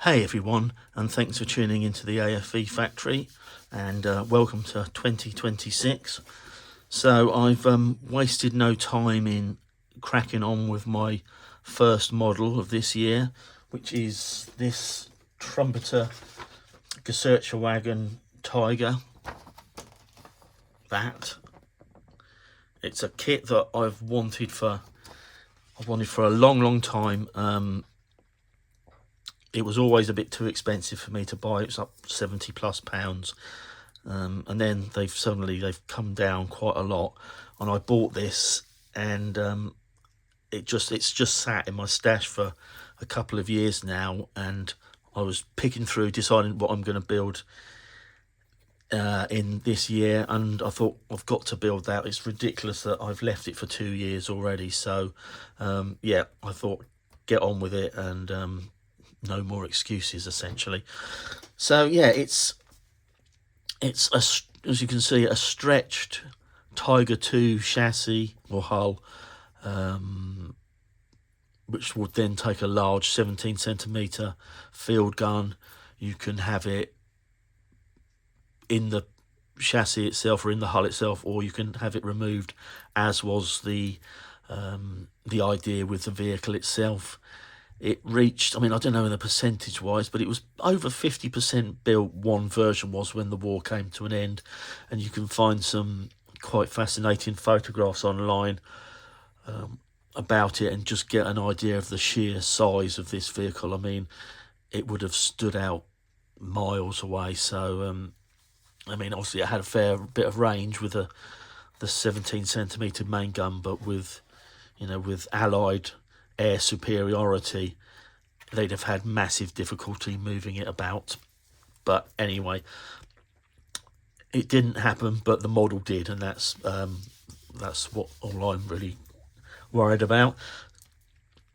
Hey everyone, and thanks for tuning into the AFV factory, and welcome to 2026. So I've wasted no time in cracking on with my first model of this year, which is this trumpeter Geschützwagen Tiger. It's a kit that I've wanted for a long time. It was always a bit too expensive for me to buy. It's up £70+, and then they've come down quite a lot. And I bought this, and it's just sat in my stash for a couple of years now. And I was picking through, deciding what I'm going to build in this year, and I thought I've got to build that. It's ridiculous that I've left it for 2 years already. So yeah, I thought get on with it, and no more excuses, essentially. So yeah, it's as you can see, a stretched Tiger 2 chassis or hull, which would then take a large 17cm field gun. You can have it in the chassis itself or in the hull itself, or you can have it removed, as was the idea with the vehicle itself. It reached, I mean, I don't know in the percentage wise, but it was over 50% built. One version was, when the war came to an end, and you can find some quite fascinating photographs online about it, and just get an idea of the sheer size of this vehicle. I mean, it would have stood out miles away. So I mean, obviously it had a fair bit of range with the 17cm main gun, but with Allied air superiority, they'd have had massive difficulty moving it about. But anyway, it didn't happen, but the model did, and that's what all I'm really worried about.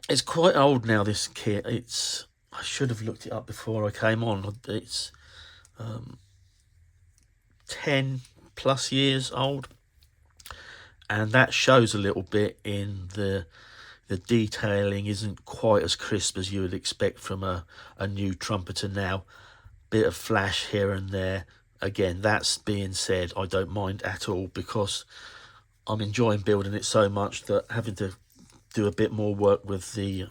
It's quite old now, this kit. I should have looked it up before I came on. It's 10+ years old, and that shows a little bit in the detailing. Isn't quite as crisp as you would expect from a new trumpeter now. Bit of flash here and there. Again, that's being said, I don't mind at all, because I'm enjoying building it so much that having to do a bit more work with the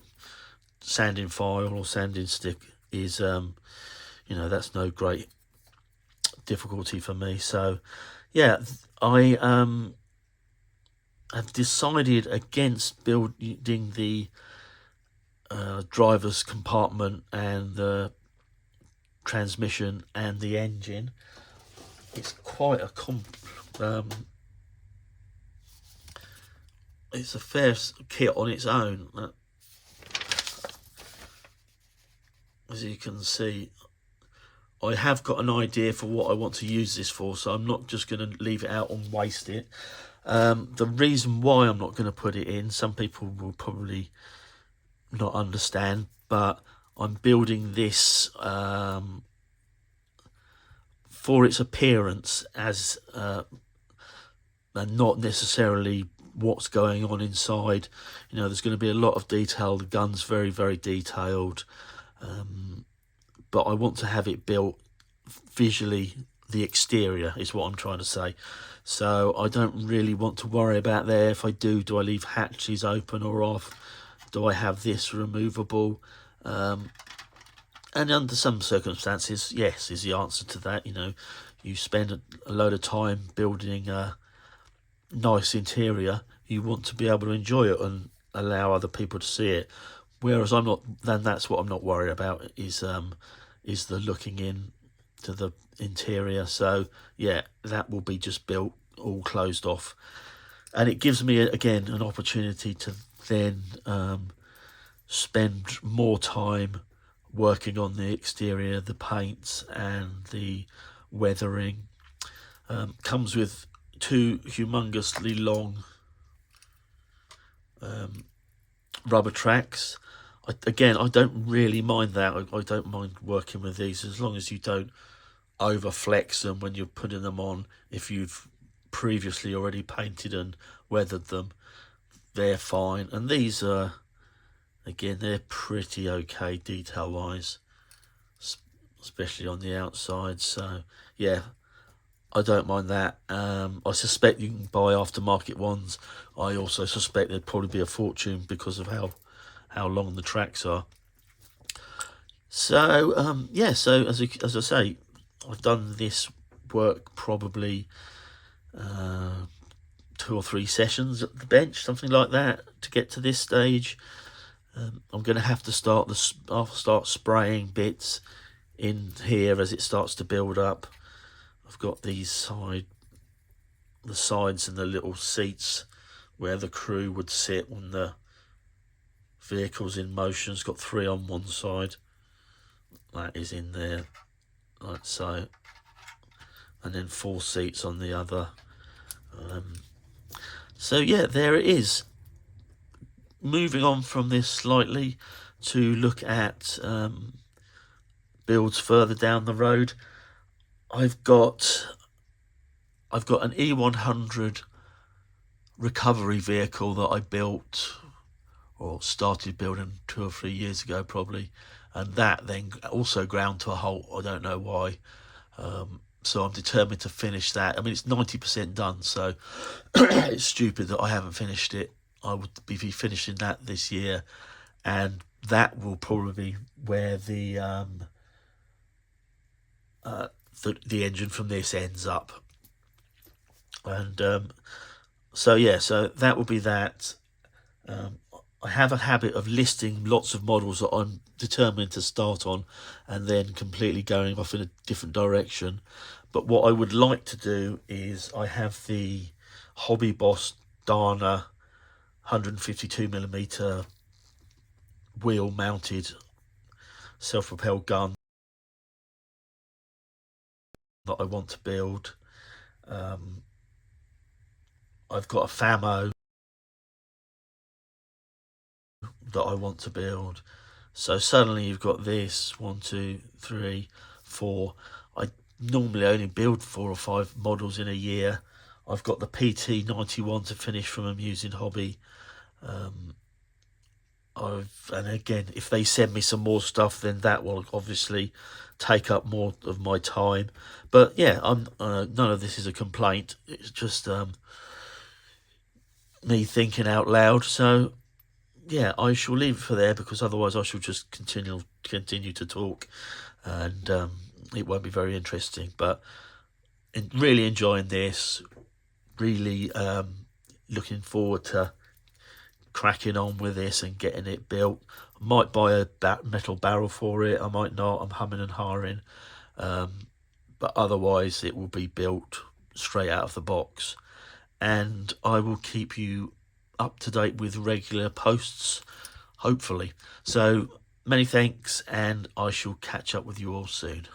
sanding file or sanding stick is that's no great difficulty for me. So yeah, I have decided against building the driver's compartment and the transmission and the engine. It's quite a it's a fair kit on its own. As you can see, I have got an idea for what I want to use this for, so I'm not just going to leave it out and waste it. The reason why I'm not going to put it in, some people will probably not understand, but I'm building this for its appearance as and not necessarily what's going on inside. There's going to be a lot of detail. The gun's very, very detailed, but I want to have it built visually. The exterior is what I'm trying to say. So I don't really want to worry about there. If I do I leave hatches open or off? Do I have this removable? And under some circumstances, yes, is the answer to that. You spend a load of time building a nice interior. You want to be able to enjoy it and allow other people to see it. Whereas that's what I'm not worried about, is the looking in to the interior. So yeah, that will be just built all closed off, and it gives me again an opportunity to then spend more time working on the exterior, the paints and the weathering. Comes with 2 humongously long rubber tracks. I don't really mind that. I don't mind working with these, as long as you don't over flex them when you're putting them on. If you've previously already painted and weathered them, they're fine. And these are, again, they're pretty okay detail wise. especially on the outside. So yeah, I don't mind that. I suspect you can buy aftermarket ones. I also suspect there'd probably be a fortune because of how long the tracks are. So yeah, so as I say, I've done this work probably 2 or 3 sessions at the bench, something like that, to get to this stage. I'm going to have to start spraying bits in here as it starts to build up. I've got the sides and the little seats where the crew would sit when the vehicle's in motion. It's got 3 on one side. That is in there, like so. And then 4 seats on the other. So yeah, there it is. Moving on from this slightly to look at builds further down the road. I've got an E100 recovery vehicle that I built or started building 2 or 3 years ago probably, and that then also ground to a halt. I don't know why. So I'm determined to finish that. I mean, it's 90% done, so it's stupid that I haven't finished it. I would be finishing that this year, and that will probably be where the engine from this ends up. And so yeah, so that will be that. I have a habit of listing lots of models that I'm determined to start on and then completely going off in a different direction. But what I would like to do is I have the Hobby Boss Dana 152mm wheel mounted self-propelled gun that I want to build. I've got a Famo that I want to build. So suddenly you've got this 1, 2, 3, 4. I normally only build 4 or 5 models in a year. I've got the PT91 to finish from Amusing Hobby. And again, if they send me some more stuff, then that will obviously take up more of my time. But yeah, I'm none of this is a complaint. It's just me thinking out loud. So yeah, I shall leave it for there, because otherwise I shall just continue to talk, and it won't be very interesting. But really enjoying this, really looking forward to cracking on with this and getting it built. I might buy a metal barrel for it, I might not. I'm humming and hawing, but otherwise it will be built straight out of the box, and I will keep you up to date with regular posts, hopefully. So many thanks, and I shall catch up with you all soon.